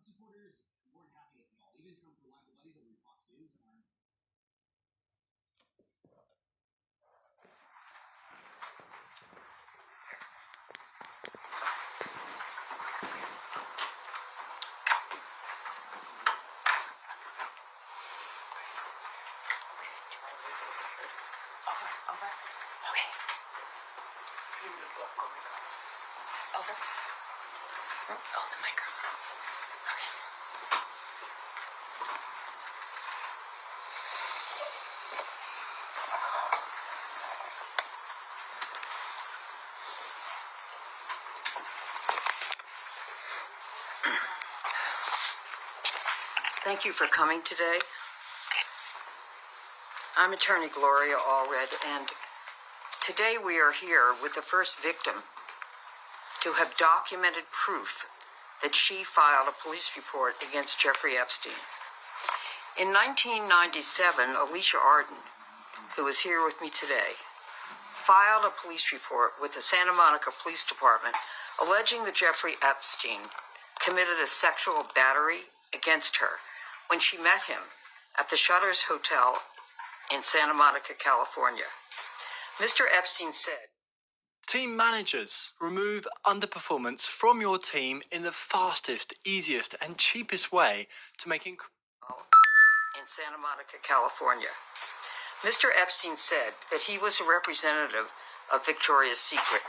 supporters weren't happy at all. Even Trump's reliable buddies over at Fox News are. Over. Oh, the microphone. Okay. Thank you for coming today. I'm attorney Gloria Allred, and today we are here with the first victim to have documented proof that she filed a police report against Jeffrey Epstein. In 1997, Alicia Arden, who is here with me today, filed a police report with the Santa Monica Police Department alleging that Jeffrey Epstein committed a sexual battery against her when she met him at the Shutters Hotel in Santa Monica, California. Mr. Epstein said, "Team managers, remove underperformance from your team in the fastest, easiest, and cheapest way to make in Santa Monica, California. Mr. Epstein said that he was a representative of Victoria's Secret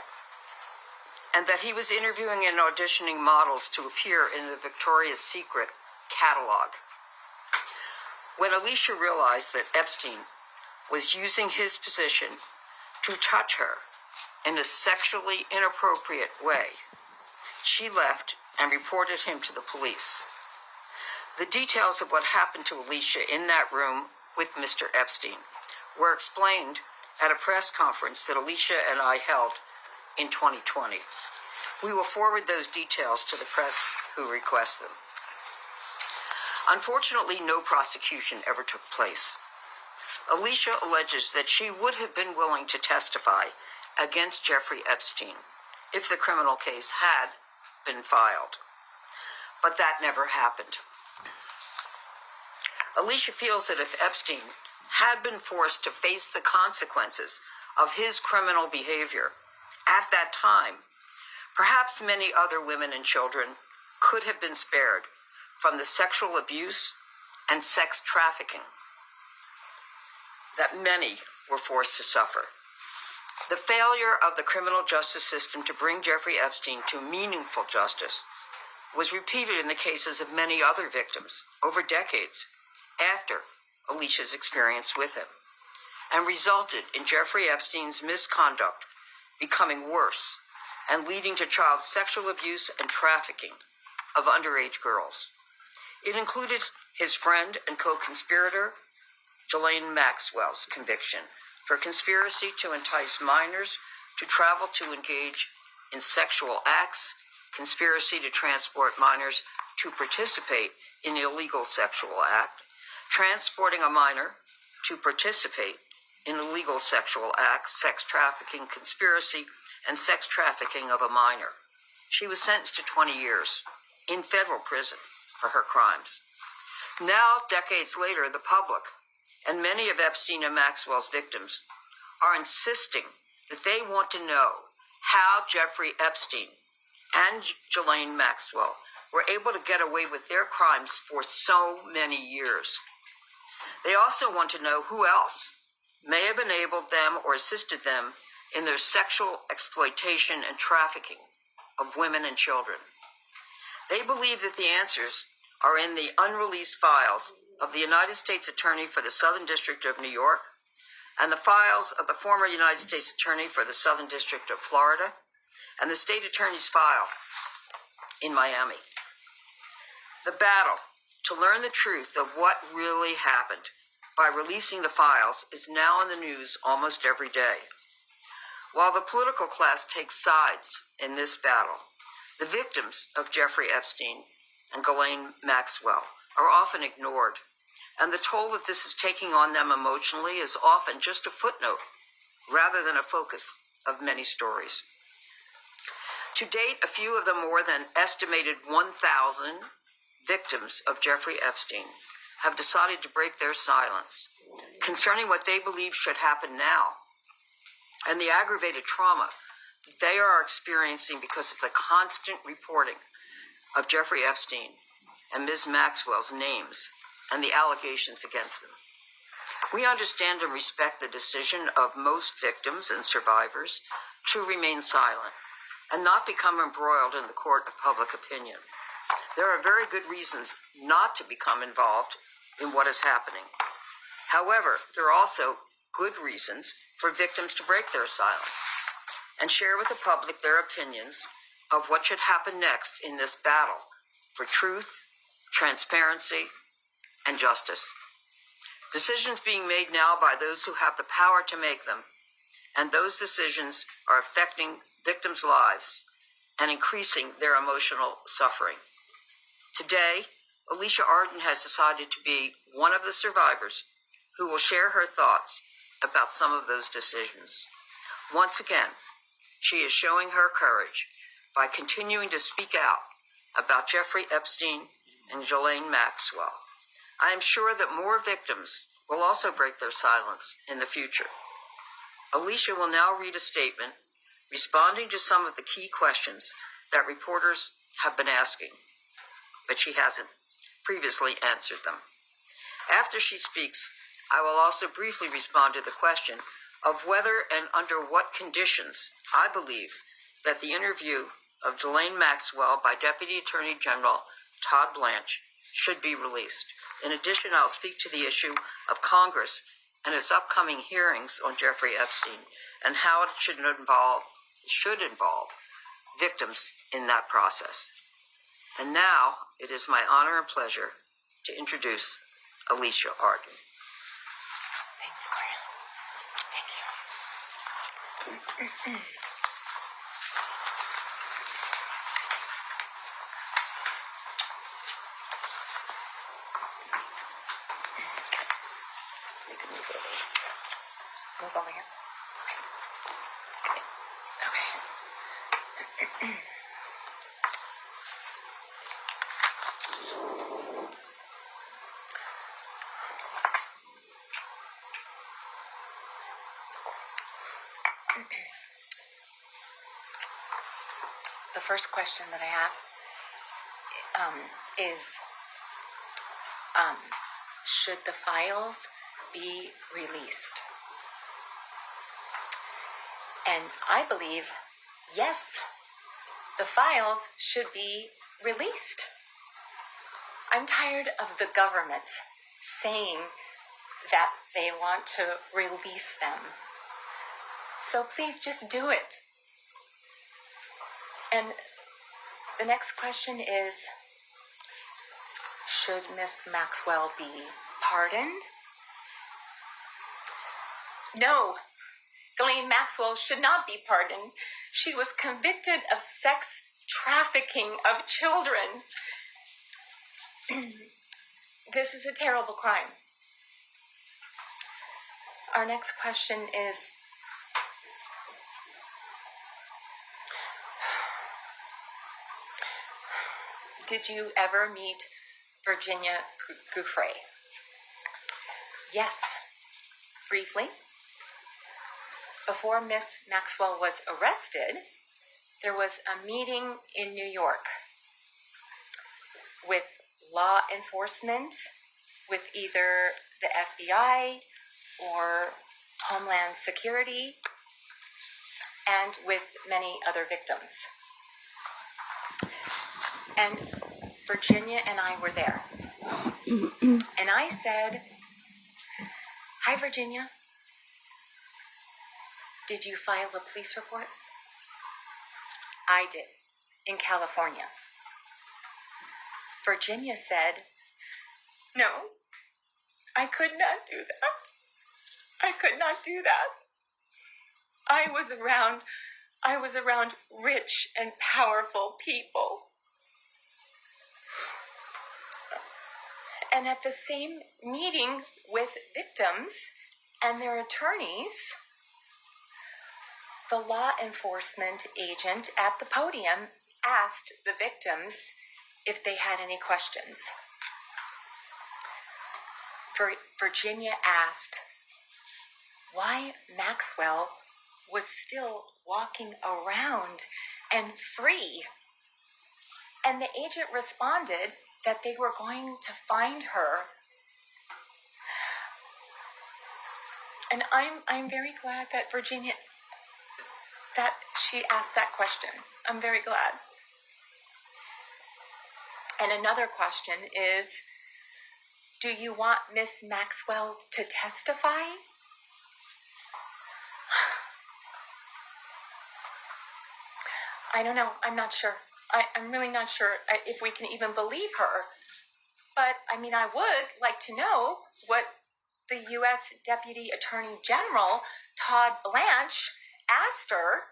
and that he was interviewing and auditioning models to appear in the Victoria's Secret catalog. When Alicia realized that Epstein was using his position to touch her in a sexually inappropriate way, she left and reported him to the police. The details of what happened to Alicia in that room with Mr. Epstein were explained at a press conference that Alicia and I held in 2020. We will forward those details to the press who request them. Unfortunately, no prosecution ever took place. Alicia alleges that she would have been willing to testify against Jeffrey Epstein if the criminal case had been filed, but that never happened. Alicia feels that if Epstein had been forced to face the consequences of his criminal behavior at that time, perhaps many other women and children could have been spared from the sexual abuse and sex trafficking that many were forced to suffer. The failure of the criminal justice system to bring Jeffrey Epstein to meaningful justice was repeated in the cases of many other victims over decades after Alicia's experience with him, and resulted in Jeffrey Epstein's misconduct becoming worse and leading to child sexual abuse and trafficking of underage girls. It included his friend and co-conspirator, Ghislaine Maxwell's conviction for conspiracy to entice minors to travel to engage in sexual acts, conspiracy to transport minors to participate in illegal sexual act, transporting a minor to participate in illegal sexual acts, sex trafficking, conspiracy, and sex trafficking of a minor. She was sentenced to 20 years in federal prison for her crimes. Now, decades later, the public and many of Epstein and Maxwell's victims are insisting that they want to know how Jeffrey Epstein and Ghislaine Maxwell were able to get away with their crimes for so many years. They also want to know who else may have enabled them or assisted them in their sexual exploitation and trafficking of women and children. They believe that the answers are in the unreleased files of the United States Attorney for the Southern District of New York and the files of the former United States Attorney for the Southern District of Florida and the State Attorney's file in Miami. The battle to learn the truth of what really happened by releasing the files is now in the news almost every day. While the political class takes sides in this battle, the victims of Jeffrey Epstein and Ghislaine Maxwell are often ignored, and the toll that this is taking on them emotionally is often just a footnote rather than a focus of many stories. To date, a few of the more than estimated 1,000 victims of Jeffrey Epstein have decided to break their silence concerning what they believe should happen now and the aggravated trauma they are experiencing because of the constant reporting of Jeffrey Epstein and Ms. Maxwell's names and the allegations against them. We understand and respect the decision of most victims and survivors to remain silent and not become embroiled in the court of public opinion. There are very good reasons not to become involved in what is happening. However, there are also good reasons for victims to break their silence and share with the public their opinions of what should happen next in this battle for truth, transparency, and justice. Decisions being made now by those who have the power to make them, and those decisions are affecting victims' lives and increasing their emotional suffering. Today, Alicia Arden has decided to be one of the survivors who will share her thoughts about some of those decisions. Once again, she is showing her courage by continuing to speak out about Jeffrey Epstein and Ghislaine Maxwell. I am sure that more victims will also break their silence in the future. Alicia will now read a statement responding to some of the key questions that reporters have been asking, but she hasn't previously answered them. After she speaks, I will also briefly respond to the question of whether and under what conditions I believe that the interview of Ghislaine Maxwell by Deputy Attorney General Todd Blanche should be released. In addition, I'll speak to the issue of Congress and its upcoming hearings on Jeffrey Epstein and how it should involve victims in that process. And now it is my honor and pleasure to introduce Alicia Arden. Thanks, Gloria. Thank you. You can move over. Move over here. Okay. Okay. The first question that I have is, should the files be released? And I believe, yes, the files should be released. I'm tired of the government saying that they want to release them. So please just do it. And the next question is, should Miss Maxwell be pardoned? No, Ghislaine Maxwell should not be pardoned. She was convicted of sex trafficking of children. This is a terrible crime. Our next question is, did you ever meet Virginia Giuffre? Yes, briefly. Before Miss Maxwell was arrested, there was a meeting in New York with law enforcement, with either the FBI or Homeland Security, and with many other victims. And Virginia and I were there. And I said, "Hi, Virginia. Did you file a police report?" I did, in California. Virginia said, "No, I could not do that. I could not do that. I was around rich and powerful people." And at the same meeting with victims and their attorneys, the law enforcement agent at the podium asked the victims if they had any questions. Virginia asked why Maxwell was still walking around and free. And the agent responded that they were going to find her. And I'm very glad that Virginia, that she asked that question. I'm very glad. And another question is, do you want Miss Maxwell to testify? I don't know. I'm not sure. I'm really not sure if we can even believe her. But, I mean, I would like to know what the U.S. Deputy Attorney General, Todd Blanche, asked her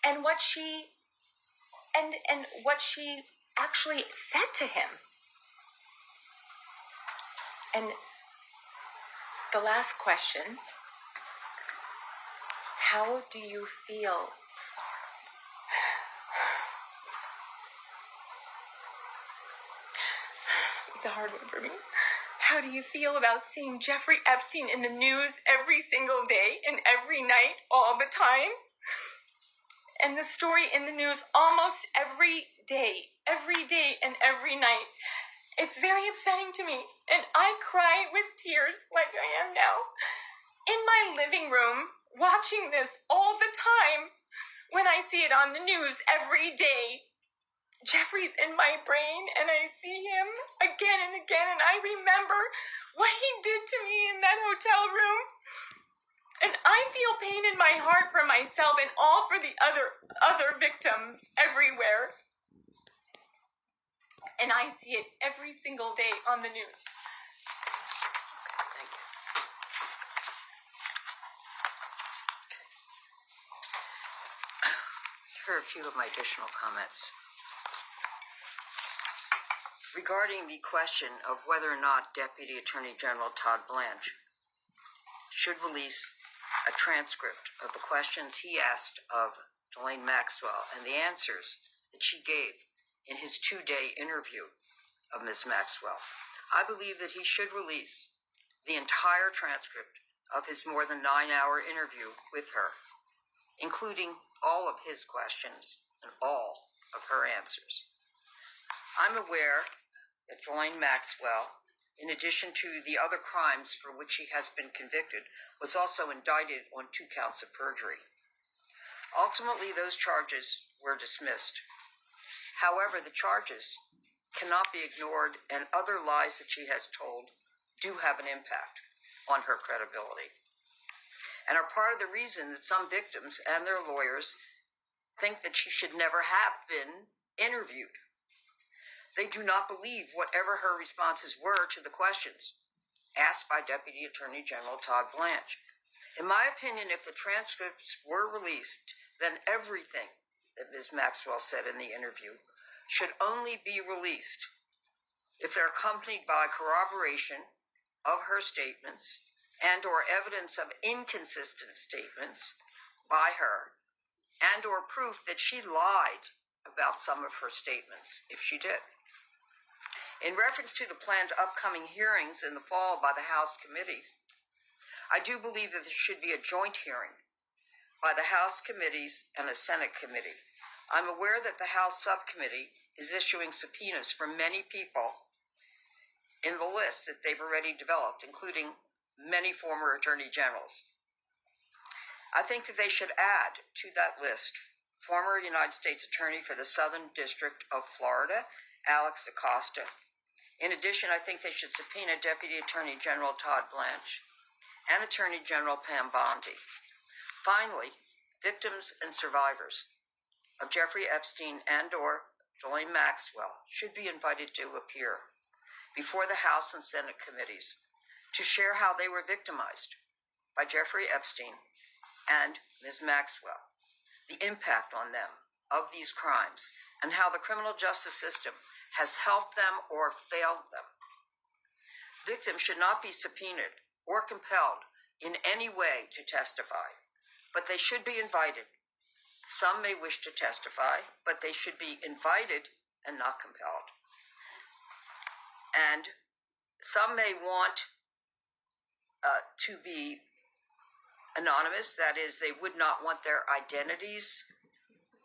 and what she actually said to him. And the last question, how do you feel? It's a hard one for me. How do you feel about seeing Jeffrey Epstein in the news every single day and every night, all the time? And the story in the news almost every day and every night. It's very upsetting to me, and I cry with tears like I am now. In my living room, watching this all the time when I see it on the news every day. Jeffrey's in my brain, and I see him again and again, and I remember what he did to me in that hotel room. And I feel pain in my heart for myself and all for the other victims everywhere. And I see it every single day on the news. Thank you. Here are a few of my additional comments. Regarding the question of whether or not Deputy Attorney General Todd Blanche should release a transcript of the questions he asked of Ghislaine Maxwell and the answers that she gave in his 2-day interview of Ms. Maxwell, I believe that he should release the entire transcript of his more than 9-hour interview with her, including all of his questions and all of her answers. I'm aware that Ghislaine Maxwell, in addition to the other crimes for which she has been convicted, was also indicted on 2 counts of perjury. Ultimately, those charges were dismissed. However, the charges cannot be ignored, and other lies that she has told do have an impact on her credibility, and are part of the reason that some victims and their lawyers think that she should never have been interviewed. They do not believe whatever her responses were to the questions asked by Deputy Attorney General Todd Blanche. In my opinion, if the transcripts were released, then everything that Ms. Maxwell said in the interview should only be released if they're accompanied by corroboration of her statements and or evidence of inconsistent statements by her and or proof that she lied about some of her statements, if she did. In reference to the planned upcoming hearings in the fall by the House committees, I do believe that there should be a joint hearing by the House committees and the Senate committee. I'm aware that the House subcommittee is issuing subpoenas for many people in the list that they've already developed, including many former attorney generals. I think that they should add to that list former United States Attorney for the Southern District of Florida, Alex Acosta. In addition, I think they should subpoena Deputy Attorney General Todd Blanche and Attorney General Pam Bondi. Finally, victims and survivors of Jeffrey Epstein and or Ghislaine Maxwell should be invited to appear before the House and Senate committees to share how they were victimized by Jeffrey Epstein and Ms. Maxwell, the impact on them of these crimes, and how the criminal justice system has helped them or failed them. Victims should not be subpoenaed or compelled in any way to testify, but they should be invited. Some may wish to testify, but they should be invited and not compelled. And some may want to be anonymous, that is, they would not want their identities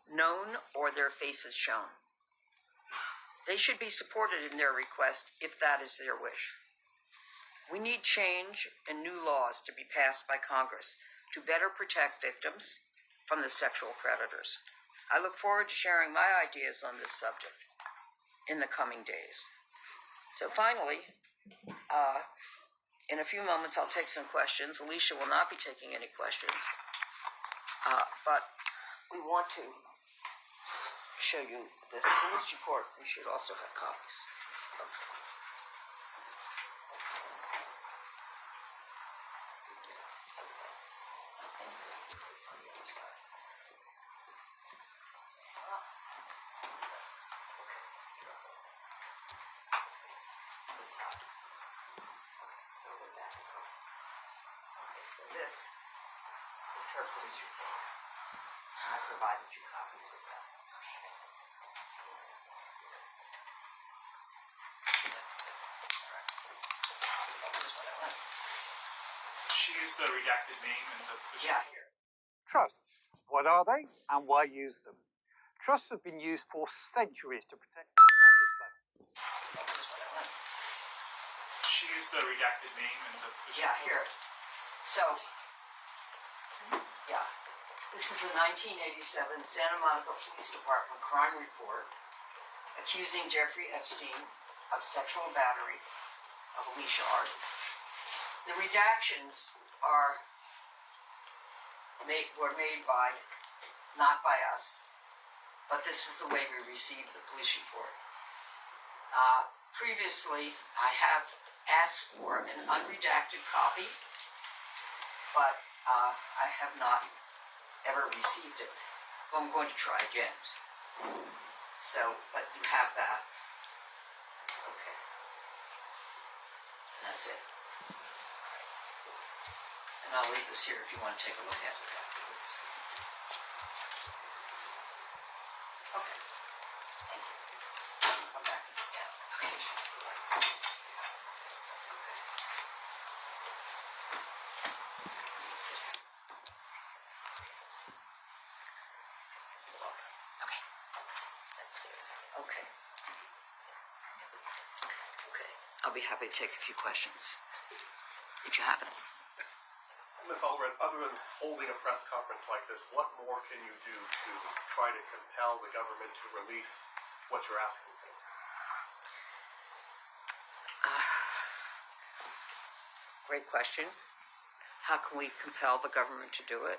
known or their faces shown. They should be supported in their request if that is their wish. We need change and new laws to be passed by Congress to better protect victims from the sexual predators. I look forward to sharing my ideas on this subject in the coming days. So finally, in a few moments, I'll take some questions. Alicia will not be taking any questions, but we want to show you this police report. We should also have copies. So this is her police report. I provided you copies of that. She used the redacted name and the Yeah, here. Trusts. What are they and why use them? Trusts have been used for centuries to protect what matters most. She used the redacted name and the Yeah, here. So, yeah, this is the 1987 Santa Monica Police Department crime report accusing Jeffrey Epstein of sexual battery of Alicia Arden. The redactions were made by, not by us, but this is the way we received the police report. Previously, I have asked for an unredacted copy, but I have not ever received it. So I'm going to try again. So, but you have that. Okay. And that's it. And I'll leave this here if you want to take a look at it afterwards. Okay. Thank you. Come back and sit down. Okay. Okay. That's good. Okay. Okay. I'll be happy to take a few questions if you have any. Ms. Allred, other than holding a press conference like this, what more can you do to try to compel the government to release what you're asking for? Great question. How can we compel the government to do it?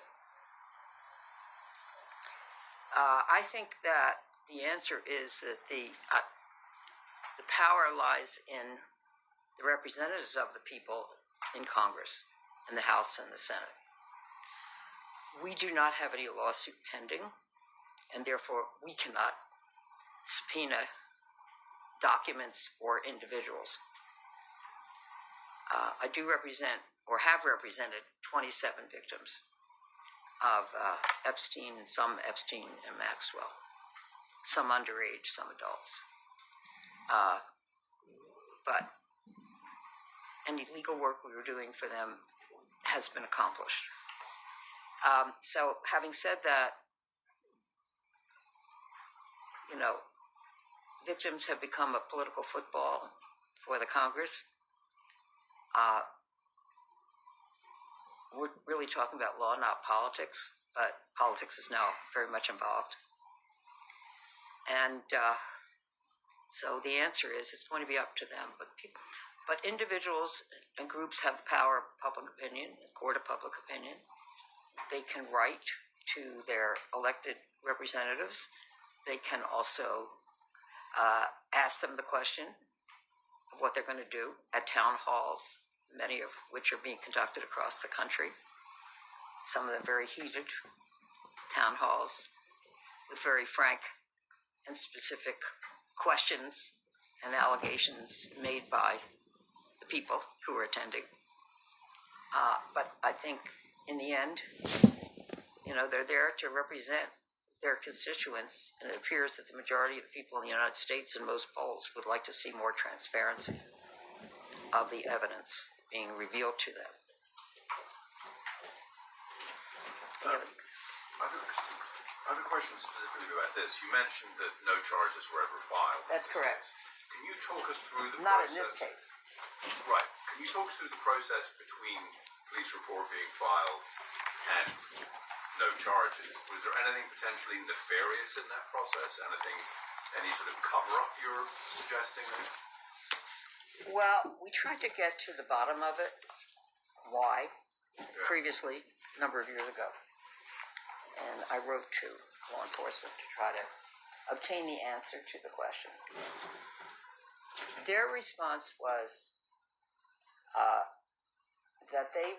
I think that the answer is that the power lies in the representatives of the people in Congress, in the House and the Senate. We do not have any lawsuit pending, and therefore we cannot subpoena documents or individuals. I do represent, or have represented, 27 victims of Epstein, some Epstein and Maxwell, some underage, some adults. But any legal work we were doing for them has been accomplished. So having said that, you know, victims have become a political football for the Congress. We're really talking about law, not politics, but politics is now very much involved. And so the answer is it's going to be up to them. But individuals and groups have the power of public opinion, the court of public opinion. They can write to their elected representatives. They can also ask them the question of what they're going to do at town halls, many of which are being conducted across the country. Some of them very heated town halls with very frank and specific questions and allegations made by the people who are attending. But I think in the end, you know, they're there to represent their constituents, and it appears that the majority of the people in the United States in most polls would like to see more transparency of the evidence being revealed to them. I have a question specifically about this. You mentioned that no charges were ever filed. That's correct. Can you talk us through the Not process? in this case. Right. Can you talk us through the process between police report being filed and no charges? Was there anything potentially nefarious in that process? Any sort of cover-up you're suggesting there? Well, we tried to get to the bottom of it. Why? Previously, a number of years ago. And I wrote to law enforcement to try to obtain the answer to the question. Their response was that they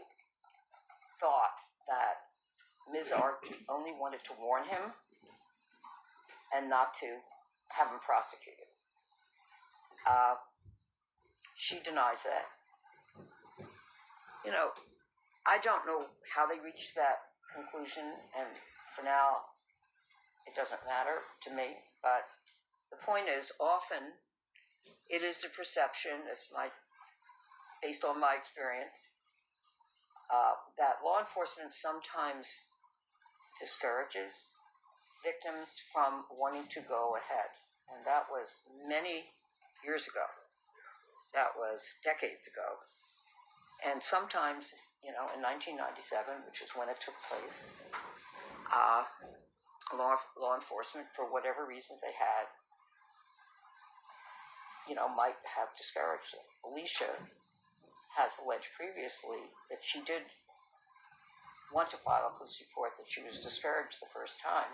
thought that Ms. Art only wanted to warn him and not to have him prosecuted. She denies that. You know, I don't know how they reached that conclusion, and for now, it doesn't matter to me. But the point is, often it is a perception, based on my experience, that law enforcement sometimes discourages victims from wanting to go ahead. And that was many years ago. That was decades ago. And sometimes, in 1997, which is when it took place, law enforcement, for whatever reasons they had, might have discouraged it. Alicia has alleged previously that she did want to file a police report, that she was discouraged the first time,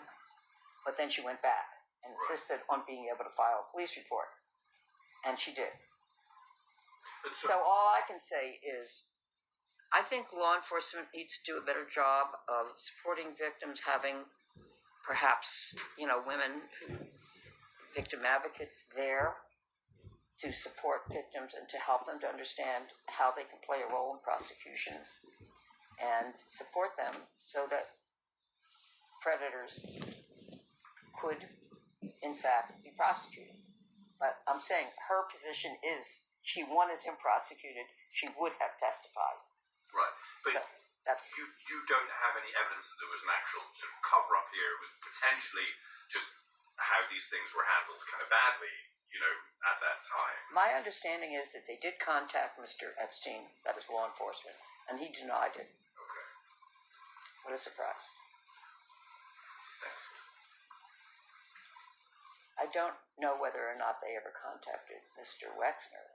but then she went back and insisted on being able to file a police report. And she did. So all I can say is, I think law enforcement needs to do a better job of supporting victims, having perhaps, women, victim advocates there to support victims and to help them to understand how they can play a role in prosecutions and support them so that predators could, in fact, be prosecuted. But I'm saying her position is she wanted him prosecuted. She would have testified. Right. But so that's you don't have any evidence that there was an actual sort of cover-up here. It was potentially just how these things were handled kind of badly, at that time. My understanding is that they did contact Mr. Epstein, that is law enforcement, and he denied it. Okay. What a surprise. Thanks. I don't know whether or not they ever contacted Mr. Wexner,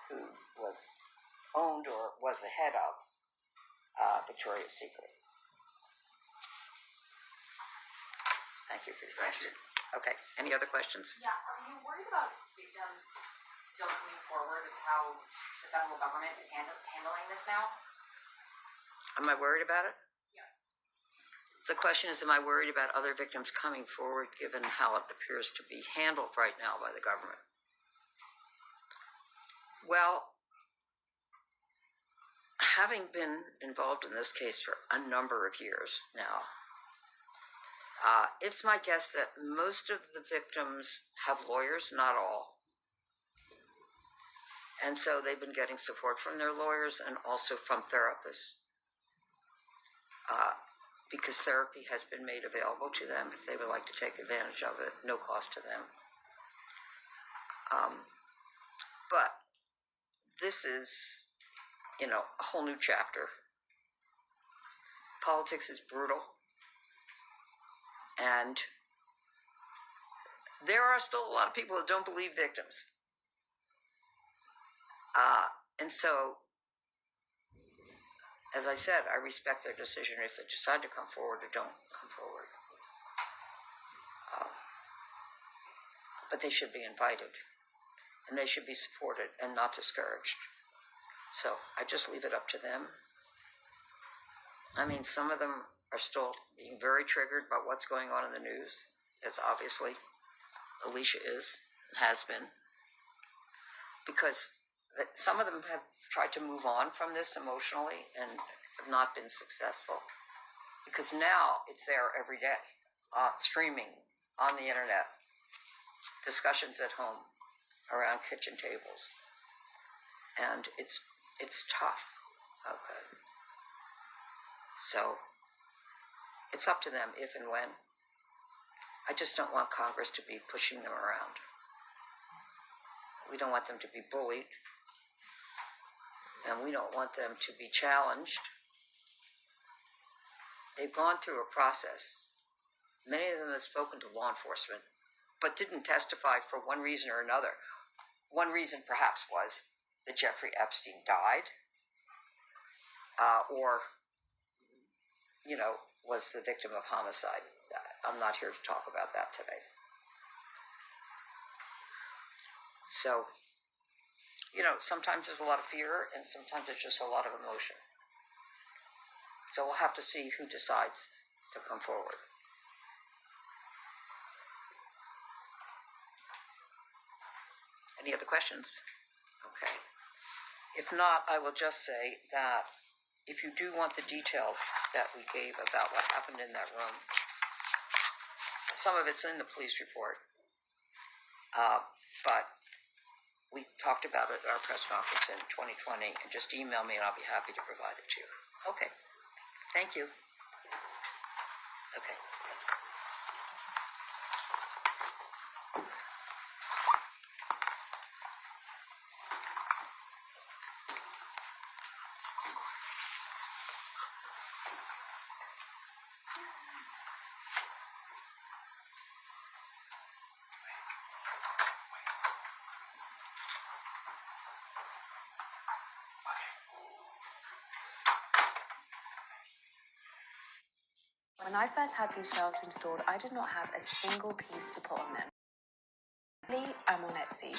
who was owned or was the head of Victoria's Secret. Thank you for your question. Okay, any other questions? Yeah, are you worried about victims still coming forward with how the federal government is handling this now? Am I worried about it? Yeah. The question is, am I worried about other victims coming forward given how it appears to be handled right now by the government? Well, having been involved in this case for a number of years now, it's my guess that most of the victims have lawyers, not all. And so they've been getting support from their lawyers and also from therapists, because therapy has been made available to them if they would like to take advantage of it, no cost to them. But this is, a whole new chapter. Politics is brutal. And there are still a lot of people that don't believe victims. And so, as I said, I respect their decision if they decide to come forward or don't come forward. But they should be invited. And they should be supported and not discouraged. So I just leave it up to them. I mean, some of them are still being very triggered by what's going on in the news, as obviously Alicia is, has been. Because some of them have tried to move on from this emotionally and have not been successful. because now it's there every day, streaming on the internet, discussions at home around kitchen tables, and it's tough. Okay, so it's up to them if and when. I just don't want Congress to be pushing them around. We don't want them to be bullied, and we don't want them to be challenged. They've gone through a process. Many of them have spoken to law enforcement, but didn't testify for one reason or another. One reason perhaps was that Jeffrey Epstein died, or, was the victim of homicide. I'm not here to talk about that today. So, sometimes there's a lot of fear, and sometimes there's just a lot of emotion. So we'll have to see who decides to come forward. Any other questions? Okay. If not, I will just say that if you do want the details that we gave about what happened in that room, some of it's in the police report, but we talked about it at our press conference in 2020, and just email me and I'll be happy to provide it to you. Okay. Thank you. Okay, let's go. When I first had these shelves installed, I did not have a single piece to put on them. I'm on Etsy.